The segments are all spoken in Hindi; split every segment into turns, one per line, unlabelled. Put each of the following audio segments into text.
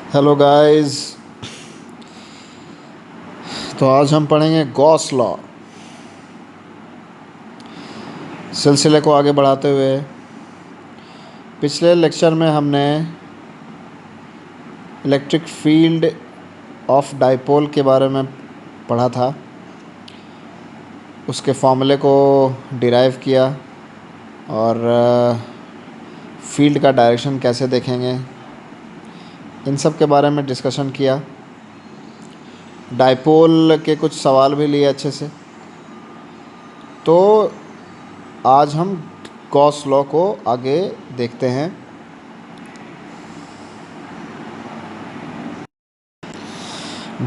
Hello guys. तो आज हम पढ़ेंगे गॉस लॉ। सिलसिले को आगे बढ़ाते हुए पिछले लेक्चर में हमने इलेक्ट्रिक फील्ड ऑफ डाइपोल के बारे में पढ़ा था, उसके फॉर्मूले को डिराइव किया और फील्ड का डायरेक्शन कैसे देखेंगे, इन सब के बारे में डिस्कशन किया। डाइपोल के कुछ सवाल भी लिए अच्छे से। तो आज हम गॉस लॉ को आगे देखते हैं।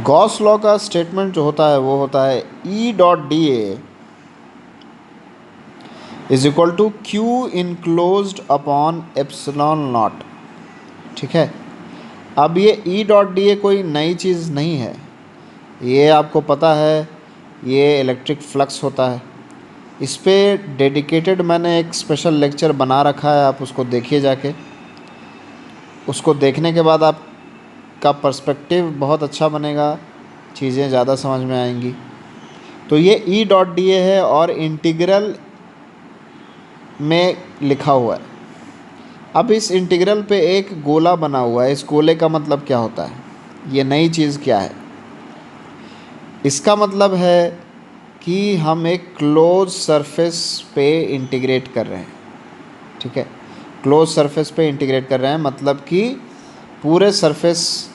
गॉस लॉ का स्टेटमेंट जो होता है वो होता है E dot D A is equal to Q enclosed upon epsilon naught. ठीक है। अब ये E डॉट डी ए कोई नई चीज़ नहीं है, ये आपको पता है, ये इलेक्ट्रिक फ्लक्स होता है। इस पे डेडिकेटेड मैंने एक स्पेशल लेक्चर बना रखा है, आप उसको देखिए जाके। उसको देखने के बाद आपका पर्सपेक्टिव बहुत अच्छा बनेगा, चीज़ें ज़्यादा समझ में आएंगी। तो ये E डॉट डी ए है और इंटीग्रल में लिखा हुआ है। अब इस इंटीग्रल पे एक गोला बना हुआ है। इस गोले का मतलब क्या होता है, ये नई चीज़ क्या है? इसका मतलब है कि हम एक क्लोज सरफेस पे इंटीग्रेट कर रहे हैं। ठीक है, क्लोज सरफेस पे इंटीग्रेट कर रहे हैं, मतलब कि पूरे सरफेस,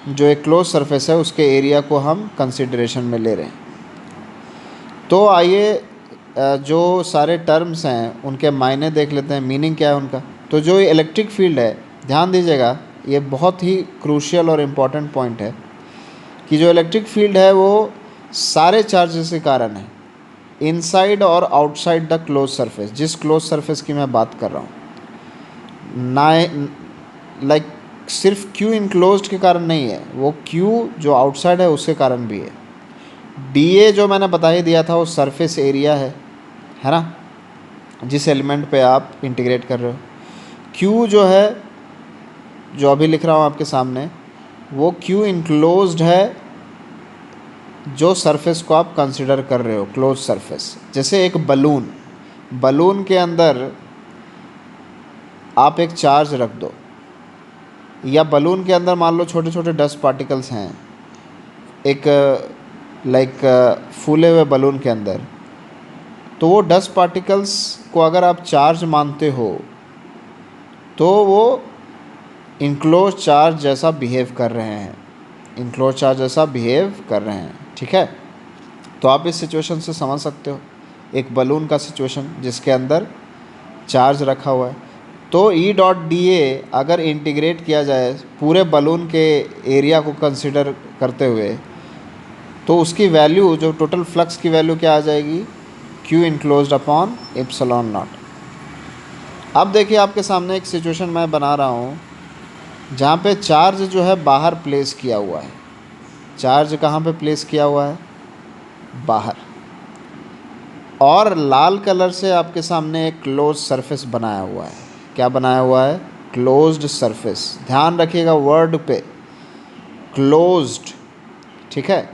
जो एक क्लोज सरफेस है उसके एरिया को हम कंसिडरेशन में ले रहे हैं। तो आइए जो सारे टर्म्स हैं उनके मायने देख लेते हैं, मीनिंग क्या है उनका। तो जो ये इलेक्ट्रिक फील्ड है, ध्यान दीजिएगा, ये बहुत ही क्रूशियल और इम्पॉर्टेंट पॉइंट है कि जो इलेक्ट्रिक फील्ड है वो सारे चार्जेस के कारण है, इनसाइड और आउटसाइड द क्लोज सरफेस। जिस क्लोज सरफेस की मैं बात कर रहा हूँ ना, लाइक सिर्फ क्यू इनक्लोज्ड के कारण नहीं है, वो क्यू जो आउटसाइड है उसके कारण भी है। डी ए जो मैंने बता ही दिया था वो सरफेस एरिया है ना, जिस एलिमेंट पे आप इंटीग्रेट कर रहे हो। क्यू जो है, जो अभी लिख रहा हूँ आपके सामने, वो क्यू इनक्लोज्ड है जो सरफेस को आप कंसिडर कर रहे हो, क्लोज सरफेस। जैसे एक बलून के अंदर आप एक चार्ज रख दो, या बलून के अंदर मान लो छोटे छोटे डस्ट पार्टिकल्स हैं, एक लाइक फूले हुए बलून के अंदर, तो वो डस्ट पार्टिकल्स को अगर आप चार्ज मानते हो तो वो इनक्लोज चार्ज जैसा बिहेव कर रहे हैं, इनक्लोज चार्ज जैसा बिहेव कर रहे हैं। ठीक है, तो आप इस सिचुएशन से समझ सकते हो एक बलून का सिचुएशन जिसके अंदर चार्ज रखा हुआ है। तो E डॉट डी ए अगर इंटीग्रेट किया जाए पूरे बलून के एरिया को कंसिडर करते हुए, तो उसकी वैल्यू, जो टोटल फ्लक्स की वैल्यू क्या आ जाएगी, Q enclosed upon epsilon not. अब देखिए आपके सामने एक सिचुएशन मैं बना रहा हूँ जहाँ पे चार्ज जो है बाहर प्लेस किया हुआ है। चार्ज कहाँ पे प्लेस किया हुआ है? बाहर। और लाल कलर से आपके सामने एक क्लोज सरफेस बनाया हुआ है। क्या बनाया हुआ है? Closed surface. ध्यान रखिएगा वर्ड पे, क्लोज्ड। ठीक है,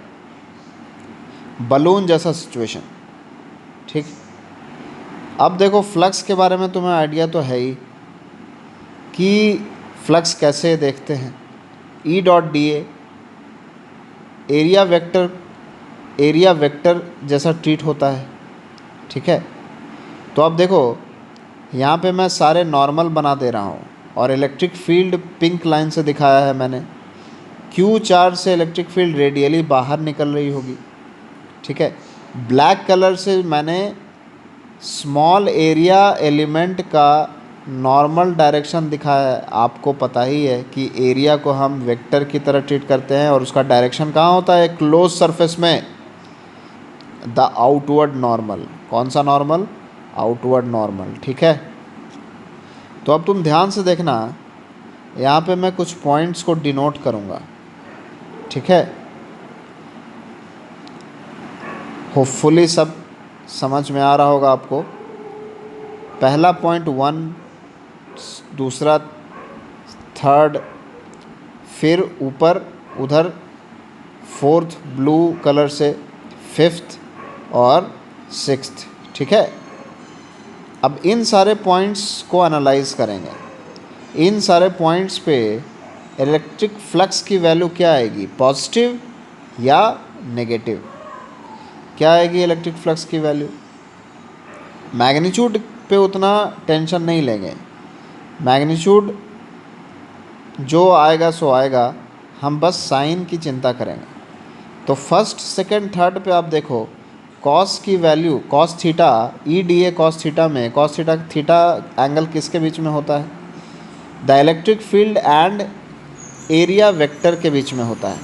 बलून जैसा सिचुएशन। ठीक, अब देखो फ्लक्स के बारे में तुम्हें आइडिया तो है ही कि फ्लक्स कैसे देखते हैं। E डॉट डी ए एरिया वेक्टर जैसा ट्रीट होता है। ठीक है, तो अब देखो यहाँ पे मैं सारे नॉर्मल बना दे रहा हूँ और इलेक्ट्रिक फील्ड पिंक लाइन से दिखाया है मैंने। Q चार्ज से इलेक्ट्रिक फील्ड रेडियली बाहर निकल रही होगी। ठीक है, ब्लैक कलर से मैंने स्मॉल एरिया एलिमेंट का नॉर्मल डायरेक्शन दिखाया है। आपको पता ही है कि एरिया को हम वेक्टर की तरह ट्रीट करते हैं और उसका डायरेक्शन कहाँ होता है? क्लोज सरफेस में, द आउटवर्ड नॉर्मल। कौन सा नॉर्मल? Outward normal. ठीक है, तो अब तुम ध्यान से देखना, यहाँ पे मैं कुछ पॉइंट्स को डिनोट करूँगा। ठीक है, होपफुली सब समझ में आ रहा होगा आपको। पहला पॉइंट 1, दूसरा, थर्ड, फिर ऊपर उधर फोर्थ ब्लू कलर से फिफ्थ और सिक्स्थ, ठीक है। अब इन सारे पॉइंट्स को एनालाइज करेंगे। इन सारे पॉइंट्स पे इलेक्ट्रिक फ्लक्स की वैल्यू क्या आएगी, पॉजिटिव या नेगेटिव? क्या आएगी इलेक्ट्रिक फ्लक्स की वैल्यू? मैग्नीट्यूड पे उतना टेंशन नहीं लेंगे, मैग्नीट्यूड जो आएगा सो आएगा, हम बस साइन की चिंता करेंगे। तो फर्स्ट सेकंड थर्ड पे आप देखो, कॉस की value, cos theta, E D A cos theta में कॉस थीटा थीटा एंगल किसके बीच में होता है? The electric field and area vector के बीच में होता है,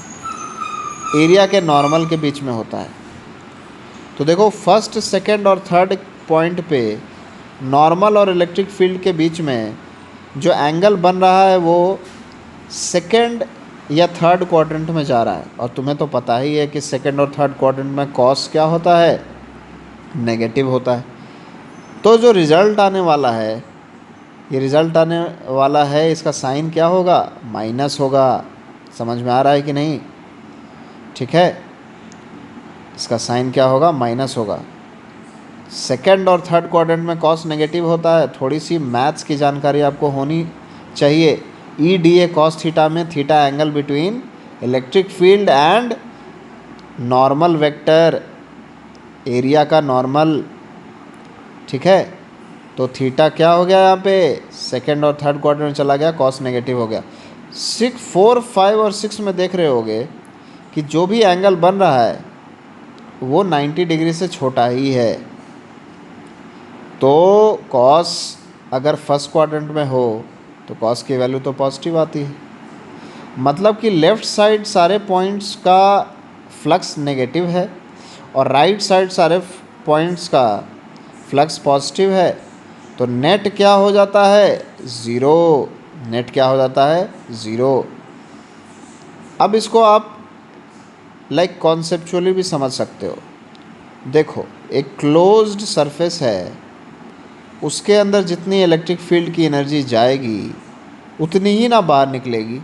एरिया के नॉर्मल के बीच में होता है। तो देखो फर्स्ट सेकंड और थर्ड पॉइंट पे नॉर्मल और इलेक्ट्रिक फील्ड के बीच में जो एंगल बन रहा है वो सेकंड या थर्ड क्वाड्रेंट में जा रहा है। और तुम्हें तो पता ही है कि सेकंड और थर्ड क्वाड्रेंट में कॉस क्या होता है, नेगेटिव होता है। तो जो रिज़ल्ट आने वाला है, ये रिज़ल्ट आने वाला है, इसका साइन क्या होगा, माइनस होगा। समझ में आ रहा है कि नहीं? ठीक है, इसका साइन क्या होगा, माइनस होगा। सेकंड और थर्ड क्वाड्रेंट में कॉस नेगेटिव होता है। थोड़ी सी मैथ्स की जानकारी आपको होनी चाहिए। E D A cos theta में theta angle between electric field and normal vector, area का नॉर्मल, ठीक है। तो थीटा क्या हो गया यहाँ पे, सेकंड और थर्ड क्वाड्रेंट में चला गया, कॉस नेगेटिव हो गया। 6, 4, 5 और 6 में देख रहे होगे कि जो भी एंगल बन रहा है वो 90 डिग्री से छोटा ही है। तो कॉस अगर फर्स्ट क्वाड्रेंट में हो तो कॉस की वैल्यू तो पॉजिटिव आती है। मतलब कि लेफ़्ट साइड सारे पॉइंट्स का फ्लक्स नेगेटिव है और राइट साइड सारे पॉइंट्स का फ्लक्स पॉजिटिव है। तो नेट क्या हो जाता है, ज़ीरो। नेट क्या हो जाता है, ज़ीरो। अब इसको आप लाइक कॉन्सेप्चुअली भी समझ सकते हो। देखो एक क्लोज्ड सरफेस है, उसके अंदर जितनी इलेक्ट्रिक फील्ड की एनर्जी जाएगी उतनी ही ना बाहर निकलेगी।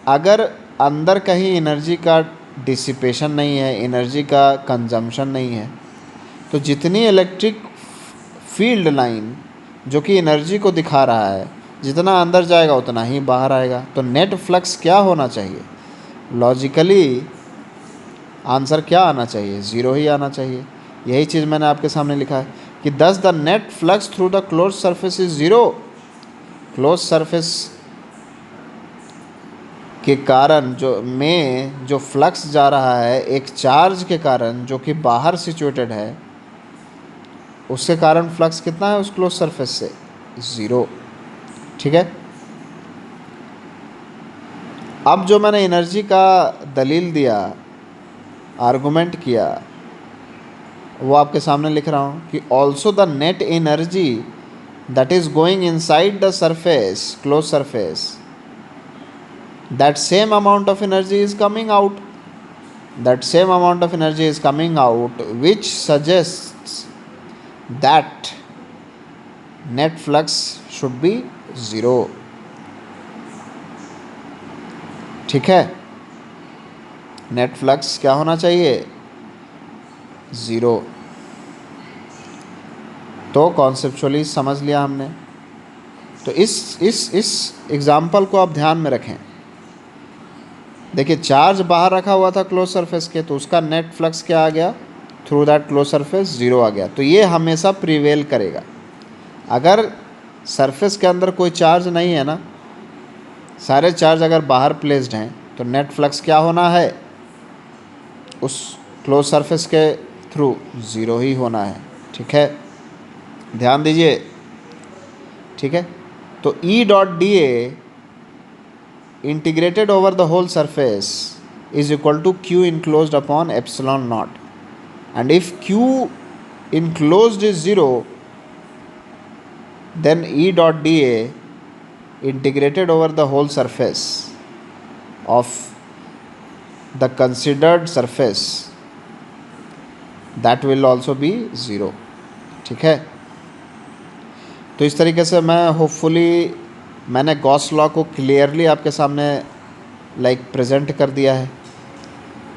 अगर अंदर कहीं एनर्जी का डिसिपेशन नहीं है, एनर्जी का कंजम्पशन नहीं है, तो जितनी इलेक्ट्रिक फील्ड लाइन जो कि एनर्जी को दिखा रहा है, जितना अंदर जाएगा उतना ही बाहर आएगा। तो नेट फ्लक्स क्या होना चाहिए, लॉजिकली आंसर क्या आना चाहिए, ज़ीरो ही आना चाहिए। यही चीज़ मैंने आपके सामने लिखा है कि दस the net flux through the close surface is zero. Close surface के कारण जो फ्लक्स जा रहा है एक चार्ज के कारण जो कि बाहर सिचुएटेड है, उसके कारण फ्लक्स कितना है उस क्लोज सरफेस से, ज़ीरो। ठीक है। अब जो मैंने एनर्जी का दलील दिया, आर्गुमेंट किया, वो आपके सामने लिख रहा हूँ कि also the net energy that is going inside the surface, close surface, that same amount of energy is coming out, that same amount of energy is coming out, which suggests that net flux should be zero। ठीक है, नेट फ्लक्स क्या होना चाहिए, ज़ीरो। तो कॉन्सेप्चुअली समझ लिया हमने। तो इस एग्जाम्पल को आप ध्यान में रखें। देखिए चार्ज बाहर रखा हुआ था क्लोज सरफेस के, तो उसका नेट फ्लक्स क्या आ गया, through that close surface zero आ गया। तो ये हमेशा प्रिवेल करेगा। अगर सरफेस के अंदर कोई चार्ज नहीं है ना, सारे चार्ज अगर बाहर प्लेस्ड हैं, तो नेट फ्लक्स क्या होना है, उस क्लोज सरफेस के थ्रू ज़ीरो ही होना है। ठीक है, ध्यान दीजिए। ठीक है, तो ई dot D A integrated over the whole surface is equal to q enclosed upon epsilon naught, and if q enclosed is 0, then E dot dA integrated over the whole surface of the considered surface, that will also be 0। ठीक है, तो इस तरीके से मैं होपफुली मैंने गॉस लॉ को क्लियरली आपके सामने प्रेजेंट कर दिया है,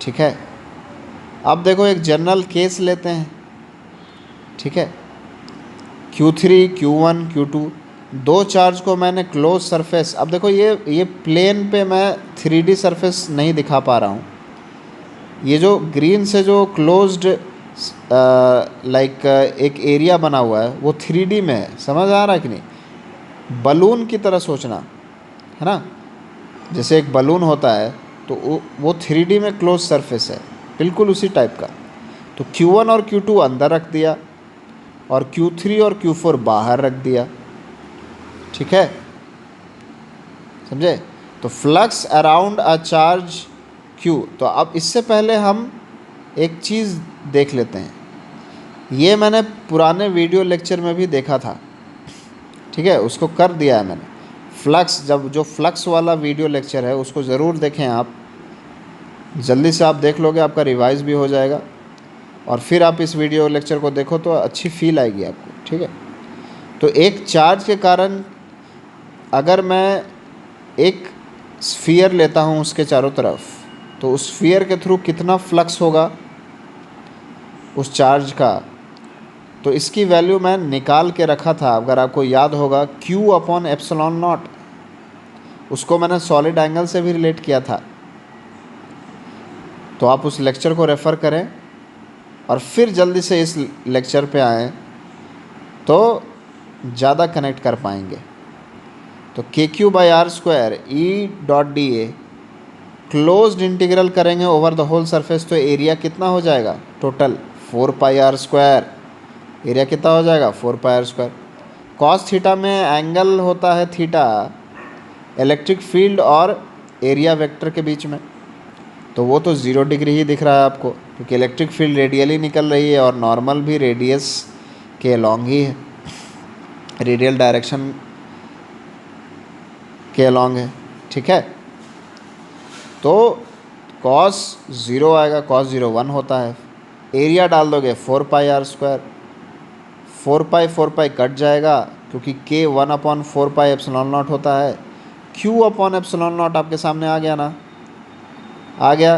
ठीक है। अब देखो एक जनरल केस लेते हैं, ठीक है। Q3 Q1 Q2 दो चार्ज को मैंने क्लोज सरफेस, अब देखो ये प्लेन पे मैं 3D सरफेस नहीं दिखा पा रहा हूँ। ये जो ग्रीन से जो क्लोज्ड एक एरिया बना हुआ है वो 3D में है, समझ आ रहा है कि नहीं। बलून की तरह सोचना, है ना, जैसे एक बलून होता है तो वो 3D में क्लोज सरफेस है, बिल्कुल उसी टाइप का। तो Q1 और Q2 अंदर रख दिया और Q3 और Q4 बाहर रख दिया, ठीक है, समझे। तो flux around a charge Q। तो अब इससे पहले हम एक चीज़ देख लेते हैं, ये मैंने पुराने वीडियो लेक्चर में भी देखा था, ठीक है, उसको कर दिया है मैंने। फ्लक्स, जब जो फ्लक्स वाला वीडियो लेक्चर है उसको ज़रूर देखें आप, जल्दी से आप देख लोगे, आपका रिवाइज़ भी हो जाएगा और फिर आप इस वीडियो लेक्चर को देखो तो अच्छी फील आएगी आपको, ठीक है। तो एक चार्ज के कारण अगर मैं एक स्फीयर लेता हूँ उसके चारों तरफ, तो उस स्फीयर के थ्रू कितना फ्लक्स होगा उस चार्ज का, तो इसकी वैल्यू मैं निकाल के रखा था, अगर आपको याद होगा, Q/ε0। उसको मैंने सॉलिड एंगल से भी रिलेट किया था, तो आप उस लेक्चर को रेफ़र करें और फिर जल्दी से इस लेक्चर पे आएँ तो ज़्यादा कनेक्ट कर पाएंगे। तो KQ/R² E.dA क्लोज्ड इंटीग्रल करेंगे ओवर द होल सरफेस, तो एरिया कितना हो जाएगा टोटल 4πr²। एरिया कितना हो जाएगा 4πr²। कॉस थीटा में एंगल होता है थीटा इलेक्ट्रिक फील्ड और एरिया वेक्टर के बीच में, तो वो तो 0 डिग्री ही दिख रहा है आपको, क्योंकि इलेक्ट्रिक फील्ड रेडियली निकल रही है और नॉर्मल भी रेडियस के अलॉन्ग ही है, रेडियल डायरेक्शन के अलॉन्ग है, ठीक है। तो cos 0 आएगा, cos 0 1 होता है। एरिया डाल दोगे 4πr², 4π कट जाएगा क्योंकि K 1/4πε0 होता है। Q/ε0 आपके सामने आ गया ना, आ गया।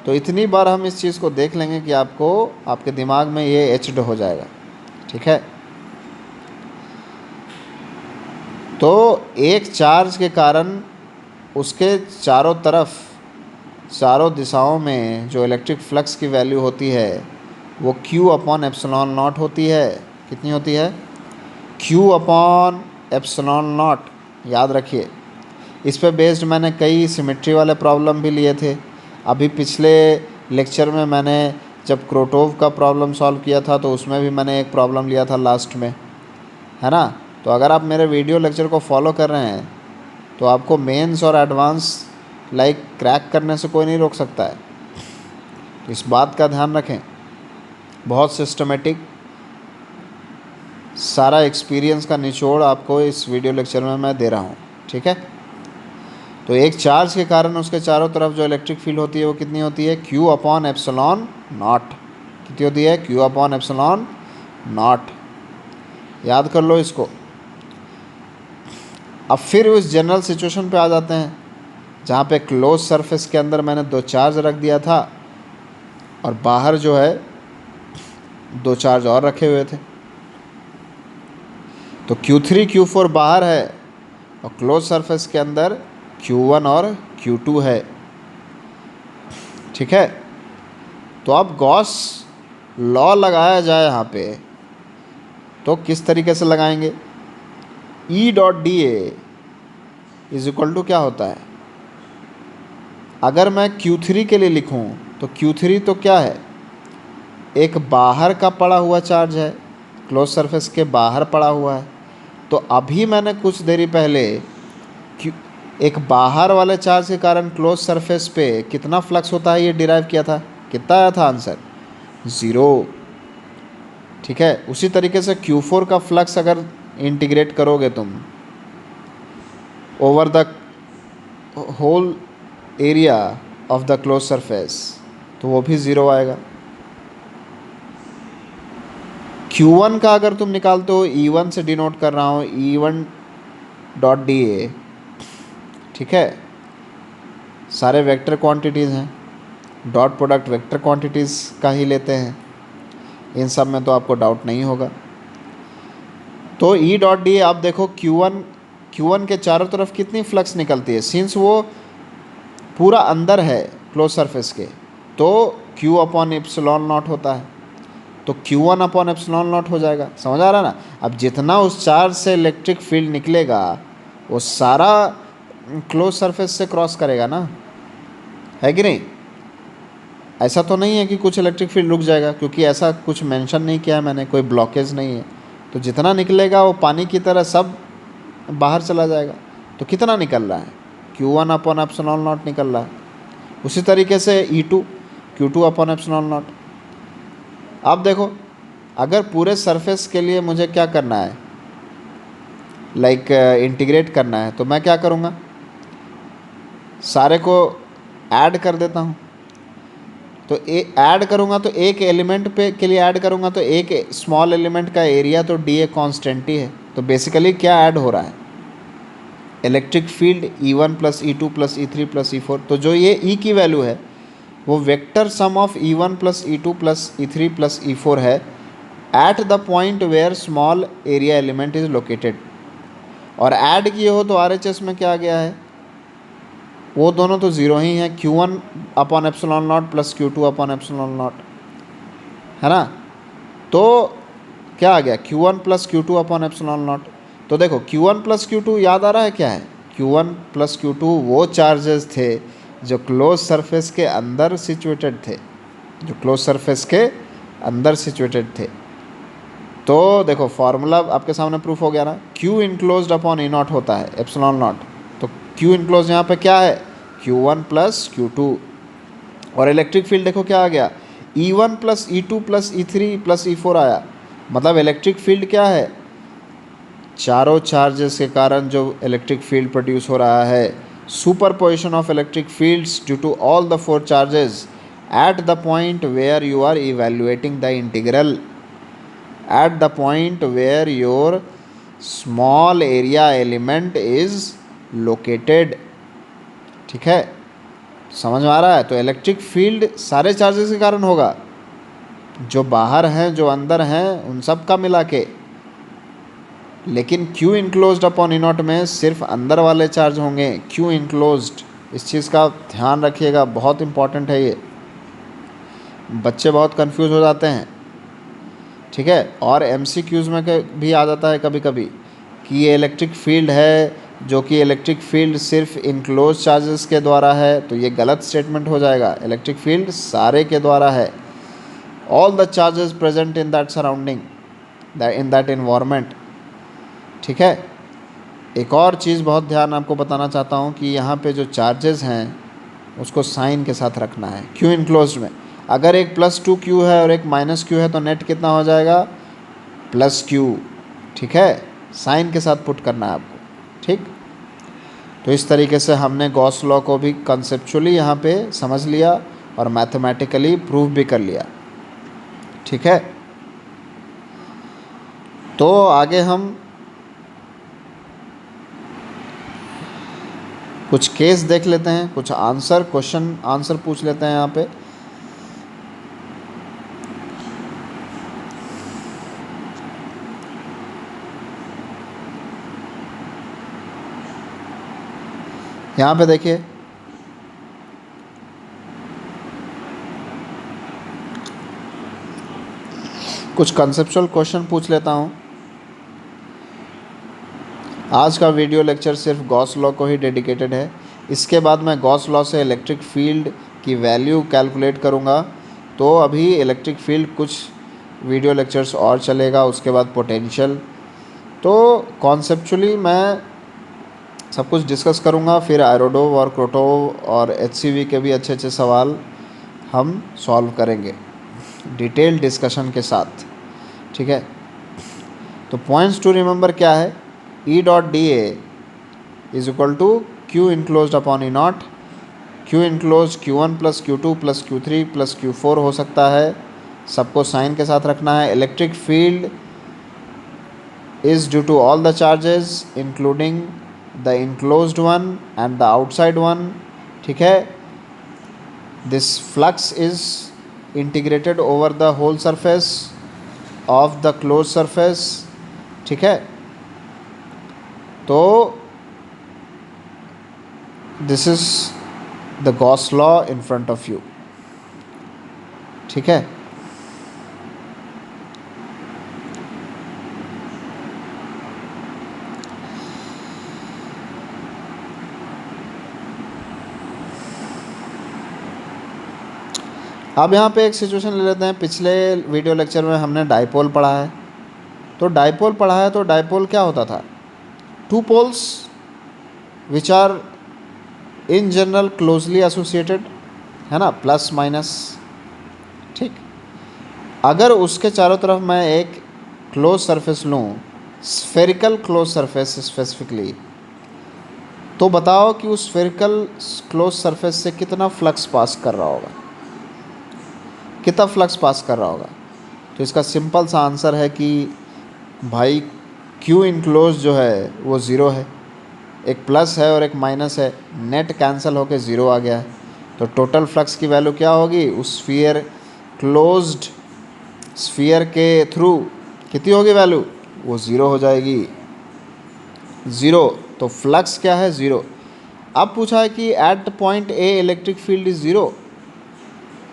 तो इतनी बार हम इस चीज़ को देख लेंगे कि आपको आपके दिमाग में ये एच्ड हो जाएगा, ठीक है। तो एक चार्ज के कारण उसके चारों तरफ, चारों दिशाओं में जो इलेक्ट्रिक फ्लक्स की वैल्यू होती है वो Q/ε0 होती है। कितनी होती है Q/ε0, याद रखिए। इस पे बेस्ड मैंने कई सिमेट्री वाले प्रॉब्लम भी लिए थे। अभी पिछले लेक्चर में मैंने जब क्रोटोव का प्रॉब्लम सॉल्व किया था तो उसमें भी मैंने एक प्रॉब्लम लिया था लास्ट में, है ना। तो अगर आप मेरे वीडियो लेक्चर को फॉलो कर रहे हैं तो आपको मेंस और एडवांस क्रैक करने से कोई नहीं रोक सकता है, तो इस बात का ध्यान रखें। बहुत सिस्टमेटिक सारा एक्सपीरियंस का निचोड़ आपको इस वीडियो लेक्चर में मैं दे रहा हूँ, ठीक है। तो एक चार्ज के कारण उसके चारों तरफ जो इलेक्ट्रिक फील्ड होती है वो कितनी होती है Q/ε0। कितनी होती है Q/ε0, याद कर लो इसको। अब फिर उस जनरल सिचुएशन पे आ जाते हैं जहाँ पे क्लोज सरफेस के अंदर मैंने दो चार्ज रख दिया था और बाहर जो है दो चार्ज और रखे हुए थे। तो Q3 Q4 बाहर है और क्लोज सरफेस के अंदर Q1 और Q2 है, ठीक है। तो अब गॉस लॉ लगाया जाए यहाँ पे तो किस तरीके से लगाएंगे। E.dA इज इक्वल टू क्या होता है, अगर मैं Q3 के लिए लिखूँ तो Q3 तो क्या है, एक बाहर का पड़ा हुआ चार्ज है, क्लोज सरफेस के बाहर पड़ा हुआ है। तो अभी मैंने कुछ देरी पहले एक बाहर वाले चार्ज के कारण क्लोज सरफेस पे कितना फ्लक्स होता है ये डिराइव किया था, कितना आया था आंसर 0, ठीक है। उसी तरीके से Q4 का फ्लक्स अगर इंटीग्रेट करोगे तुम over the whole area of the close surface तो वो भी 0 आएगा। Q1 का अगर तुम निकालते हो, E1 से डिनोट कर रहा हूँ, E1 डॉट डी ए, ठीक है, सारे वेक्टर क्वांटिटीज़ हैं, डॉट प्रोडक्ट वेक्टर क्वांटिटीज़ का ही लेते हैं, इन सब में तो आपको डाउट नहीं होगा। तो ई डॉट डी ए आप देखो Q1 के चारों तरफ कितनी फ्लक्स निकलती है, सिंस वो पूरा अंदर है क्लोज सरफेस के, तो Q अपॉन एप्सिलॉन नॉट होता है, तो Q1 अपॉन एप्सिलॉन नॉट हो जाएगा। समझ आ रहा ना? अब जितना उस चार्ज से इलेक्ट्रिक फील्ड निकलेगा वो सारा क्लोज सरफेस से क्रॉस करेगा ना, है कि नहीं? ऐसा तो नहीं है कि कुछ इलेक्ट्रिक फील्ड रुक जाएगा, क्योंकि ऐसा कुछ मेंशन नहीं किया है मैंने, कोई ब्लॉकेज नहीं है। तो जितना निकलेगा वो पानी की तरह सब बाहर चला जाएगा। तो कितना निकल रहा है? Q1 अपॉन एप्सिलॉन नॉट निकल रहा है। उसी तरीके से E2 Q2 upon epsilon not. अब देखो, अगर पूरे सरफेस के लिए मुझे क्या करना है, लाइक इंटीग्रेट करना है, तो मैं क्या करूँगा, सारे को ऐड कर देता हूँ। तो ऐड करूँगा तो एक एलिमेंट पे के लिए ऐड करूँगा तो एक स्मॉल एलिमेंट का एरिया तो डी ए कॉन्स्टेंट ही है। तो बेसिकली क्या ऐड हो रहा है, electric field E1 plus E2 plus E3 plus E4। तो जो ये E की वैल्यू है वो vector sum of E1 plus E2 plus E3 plus E4 है at the point where small area element is located. और ऐड किए हो तो RHS में क्या आ गया है, वो दोनों तो ज़ीरो ही हैं, Q1 upon epsilon not plus Q2 upon epsilon not, है ना? तो क्या आ गया, Q1 plus Q2 upon epsilon not. तो देखो Q1 प्लस Q2 याद आ रहा है क्या है? Q1 प्लस Q2 वो चार्जेस थे जो क्लोज सरफेस के अंदर सिचुएटेड थे, जो क्लोज सरफेस के अंदर सिचुएटेड थे। तो देखो फॉर्मूला आपके सामने प्रूफ हो गया ना, Q enclosed upon E not होता है एप्सिलॉन नॉट। तो Q इनक्लोज यहाँ पे क्या है, Q1 प्लस Q2। और इलेक्ट्रिक फील्ड देखो क्या आ गया, E1 plus E2 plus E3 plus E4 आया। मतलब इलेक्ट्रिक फील्ड क्या है, चारों चार्जेस के कारण जो इलेक्ट्रिक फील्ड प्रोड्यूस हो रहा है, superposition of electric fields due to all the four charges at the point where you are evaluating the integral, at the point where your small area element is located. ठीक है, समझ में आ रहा है? तो इलेक्ट्रिक फील्ड सारे चार्जेस के कारण होगा, जो बाहर हैं जो अंदर हैं उन सब का मिला के। लेकिन Q enclosed upon E not में सिर्फ अंदर वाले चार्ज होंगे, Q इनक्लोज्ड। इस चीज़ का ध्यान रखिएगा, बहुत इंपॉर्टेंट है ये, बच्चे बहुत कंफ्यूज हो जाते हैं। ठीक है, और MCQs में भी आ जाता है कभी कभी कि ये इलेक्ट्रिक फील्ड है, जो कि इलेक्ट्रिक फील्ड सिर्फ इनक्लोज चार्जेस के द्वारा है, तो ये गलत स्टेटमेंट हो जाएगा। इलेक्ट्रिक फील्ड सारे के द्वारा है, all the charges present in that surrounding, in that environment. ठीक है, एक और चीज़ बहुत ध्यान आपको बताना चाहता हूँ कि यहाँ पे जो चार्जेस हैं उसको साइन के साथ रखना है। Q इनक्लोज्ड में अगर एक +2Q है और एक -Q है तो नेट कितना हो जाएगा, +Q। ठीक है, साइन के साथ पुट करना है आपको। ठीक, तो इस तरीके से हमने गॉस लॉ को भी कंसेप्चुअली यहाँ पे समझ लिया और मैथमेटिकली प्रूव भी कर लिया। ठीक है, तो आगे हम कुछ केस देख लेते हैं, कुछ क्वेश्चन आंसर पूछ लेते हैं यहाँ पे। यहाँ पे देखिए, कुछ कंसेप्चुअल क्वेश्चन पूछ लेता हूँ। आज का वीडियो लेक्चर सिर्फ गॉस लॉ को ही डेडिकेटेड है। इसके बाद मैं गॉस लॉ से इलेक्ट्रिक फील्ड की वैल्यू कैलकुलेट करूँगा। तो अभी इलेक्ट्रिक फील्ड कुछ वीडियो लेक्चर्स और चलेगा, उसके बाद पोटेंशियल। तो कॉन्सेप्चुअली मैं सब कुछ डिस्कस करूँगा, फिर एरोडोव और क्रोटोव और HCV के भी अच्छे अच्छे सवाल हम सॉल्व करेंगे डिटेल डिस्कशन के साथ। ठीक है, तो पॉइंट्स टू रिमेंबर क्या है, E dot D A is equal to Q enclosed upon E naught. Q enclose Q1 plus Q2 plus Q3 plus Q4 हो सकता है, सबको साइन के साथ रखना है। Electric field is due to all the charges including the enclosed one and the outside one, ठीक है, this flux is integrated over the whole surface of the close surface, ठीक है। तो this is the Gauss law in front of you, ठीक है। अब यहाँ पे एक सिचुएशन ले लेते हैं। पिछले वीडियो लेक्चर में हमने डाइपोल पढ़ा है, तो डाइपोल पढ़ा है, तो डाइपोल क्या होता था? Two poles which are in general closely associated, है ना, प्लस माइनस, ठीक। अगर उसके चारों तरफ मैं एक क्लोज सरफेस लूँ, स्फेरिकल क्लोज सरफेस स्पेसिफिकली, तो बताओ कि उस स्फेरिकल क्लोज सरफेस से कितना फ्लक्स पास कर रहा होगा, कितना फ्लक्स पास कर रहा होगा? तो इसका सिंपल सा आंसर है कि भाई क्यू इनक्लोज जो है वो ज़ीरो है, एक प्लस है और एक माइनस है, नेट कैंसिल होकर ज़ीरो आ गया है। तो टोटल फ्लक्स की वैल्यू क्या होगी? उस स्फीयर, क्लोज्ड स्फीयर के थ्रू कितनी होगी वैल्यू? वो ज़ीरो हो जाएगी, ज़ीरो। तो फ्लक्स क्या है? ज़ीरो। अब पूछा है कि at point A electric field is zero,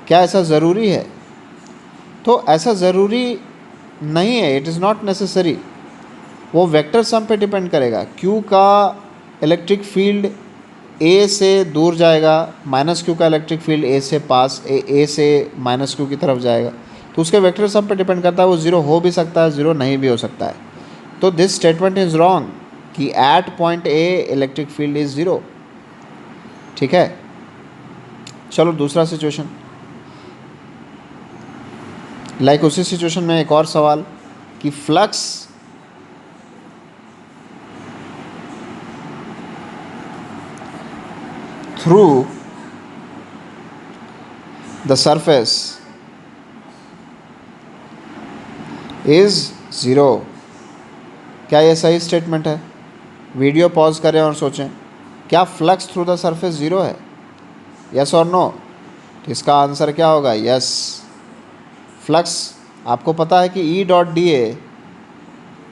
क्या ऐसा ज़रूरी है? तो ऐसा ज़रूरी नहीं है, इट इज़ नॉट नेसेसरी। वो वेक्टर सम पे डिपेंड करेगा। क्यू का इलेक्ट्रिक फील्ड ए से दूर जाएगा, माइनस क्यू का इलेक्ट्रिक फील्ड ए से पास, ए से माइनस क्यू की तरफ जाएगा, तो उसके वेक्टर सम पे डिपेंड करता है। वो ज़ीरो हो भी सकता है, ज़ीरो नहीं भी हो सकता है। तो दिस स्टेटमेंट इज़ रॉन्ग कि at point A electric field is zero, ठीक है। चलो दूसरा सिचुएशन, लाइक उसी सिचुएशन में एक और सवाल कि flux through the surface is zero, क्या ये सही स्टेटमेंट है? वीडियो पॉज करें और सोचें, क्या flux through the surface zero है? यस और नो? तो इसका आंसर क्या होगा? यस। फ्लक्स आपको पता है कि E dot D A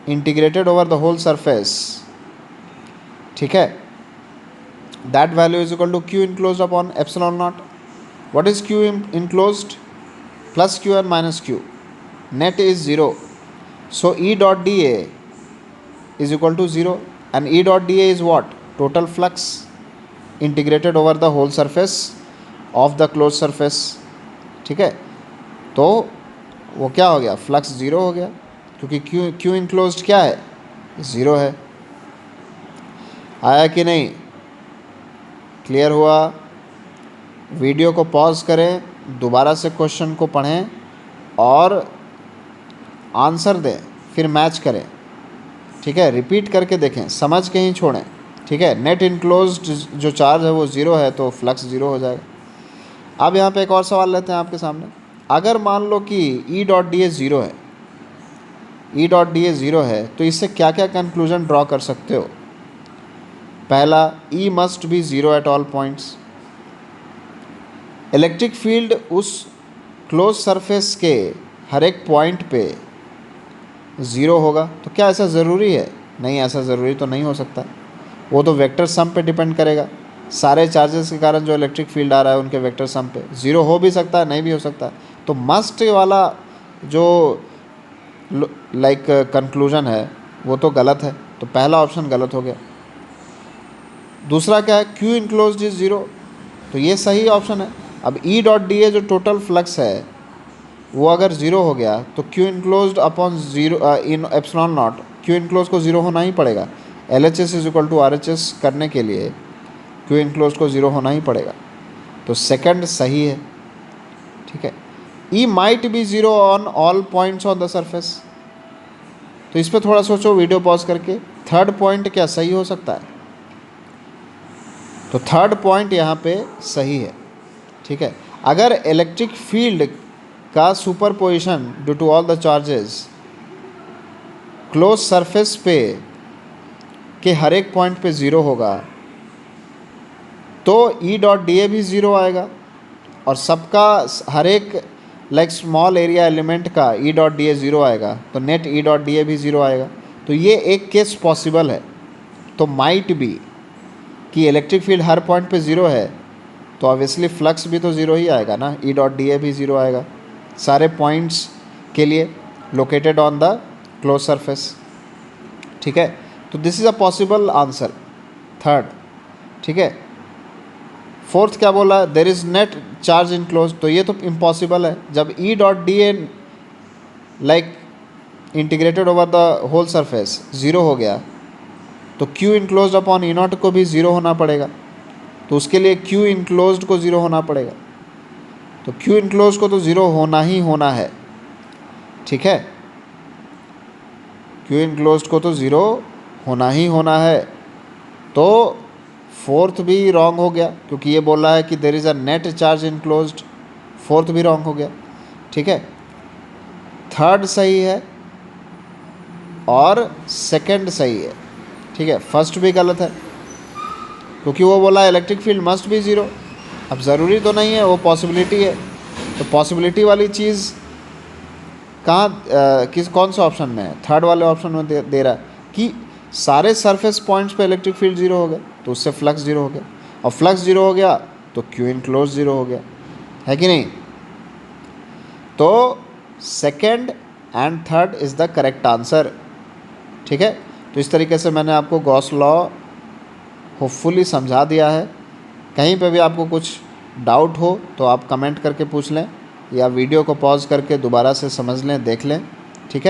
integrated over the whole surface, ठीक है, that value is equal to Q enclosed upon epsilon naught. What is Q enclosed? Plus Q and minus Q, net is zero. So E dot D A is equal to zero, and E dot D A is what? Total flux integrated over the whole surface of the close surface, ठीक है। तो वो क्या हो गया? फ्लक्स ज़ीरो हो गया, क्योंकि क्यू इनक्लोज्ड क्या है? ज़ीरो है। आया कि नहीं? क्लियर हुआ? वीडियो को पॉज करें, दोबारा से क्वेश्चन को पढ़ें और आंसर दें, फिर मैच करें, ठीक है। रिपीट करके देखें, समझ के ही छोड़ें, ठीक है। नेट इनक्लोज्ड जो चार्ज है वो ज़ीरो है, तो फ्लक्स ज़ीरो हो जाएगा। अब यहाँ पे एक और सवाल लेते हैं आपके सामने। अगर मान लो कि E dot D A zero है, E dot D A zero है, तो इससे क्या क्या कंक्लूजन ड्रॉ कर सकते हो? पहला, E must be zero at all points. Electric field उस क्लोज सरफेस के हर एक पॉइंट पे ज़ीरो होगा। तो क्या ऐसा ज़रूरी है? नहीं, ऐसा ज़रूरी तो नहीं हो सकता। वो तो वेक्टर सम पे डिपेंड करेगा। सारे चार्जेस के कारण जो इलेक्ट्रिक फील्ड आ रहा है उनके वेक्टर सम पे ज़ीरो हो भी सकता है, नहीं भी हो सकता है। तो मस्ट वाला जो लाइक कंक्लूजन है वो तो गलत है, तो पहला ऑप्शन गलत हो गया। दूसरा क्या है? क्यू इनक्लोज्ड इज ज़ीरो, तो ये सही ऑप्शन है। अब ई डॉट डी ए जो टोटल फ्लक्स है वो अगर ज़ीरो हो गया तो Q enclosed upon zero in epsilon naught, Q enclose को ज़ीरो होना ही पड़ेगा। L H S is equal to R H S करने के लिए क्यू इनक्लोज को ज़ीरो होना ही पड़ेगा, तो सेकंड सही है, ठीक है। E might be zero on all points on the surface, तो इस पर थोड़ा सोचो वीडियो पॉज करके। थर्ड पॉइंट क्या सही हो सकता है? तो थर्ड पॉइंट यहाँ पे सही है, ठीक है। अगर इलेक्ट्रिक फील्ड का superposition due to all the charges close surface पे कि हर एक पॉइंट पे ज़ीरो होगा तो ई डॉट डी ए भी ज़ीरो आएगा, और सबका हर एक लाइक स्मॉल एरिया एलिमेंट का ई डॉट डी ए ज़ीरो आएगा, तो नेट ई डॉट डी ए भी ज़ीरो आएगा। तो ये एक केस पॉसिबल है। तो माइट बी कि इलेक्ट्रिक फील्ड हर पॉइंट पे ज़ीरो है, तो ऑब्वियसली फ्लक्स भी तो ज़ीरो ही आएगा ना, ई डॉट डी ए भी ज़ीरो आएगा सारे पॉइंट्स के लिए located on the close surface. ठीक है, तो this is a possible answer third. ठीक है, फोर्थ क्या बोला, there is net charge enclose, तो ये तो इम्पॉसिबल है। जब E dot D A like integrated over the whole surface zero हो गया, तो Q enclose upon E naught को भी ज़ीरो होना पड़ेगा, तो उसके लिए क्यू इनक्लोज को ज़ीरो होना पड़ेगा। तो क्यू इनक्लोज को तो ज़ीरो होना ही होना है। ठीक है, क्यू इनक्लोज को तो ज़ीरो होना ही होना है। तो फोर्थ भी रॉन्ग हो गया, क्योंकि ये बोल रहा है कि there is a net charge enclosed, fourth भी रॉन्ग हो गया। ठीक है, थर्ड सही है और सेकंड सही है। ठीक है, फर्स्ट भी गलत है, क्योंकि वो बोला electric field must be zero. अब ज़रूरी तो नहीं है, वो पॉसिबिलिटी है। तो पॉसिबिलिटी वाली चीज़ कहाँ कौन सा ऑप्शन में है, थर्ड वाले ऑप्शन में दे रहा है कि सारे सरफेस पॉइंट्स पे इलेक्ट्रिक फील्ड ज़ीरो हो गए, तो उससे फ्लक्स ज़ीरो हो गया, और फ्लक्स ज़ीरो हो गया तो क्यू इनक्लोज ज़ीरो हो गया, है कि नहीं। तो second and third is the correct answer. ठीक है, तो इस तरीके से मैंने आपको गॉस लॉ होपफुली समझा दिया है। कहीं पे भी आपको कुछ डाउट हो तो आप कमेंट करके पूछ लें, या वीडियो को पॉज करके दोबारा से समझ लें, देख लें। ठीक है।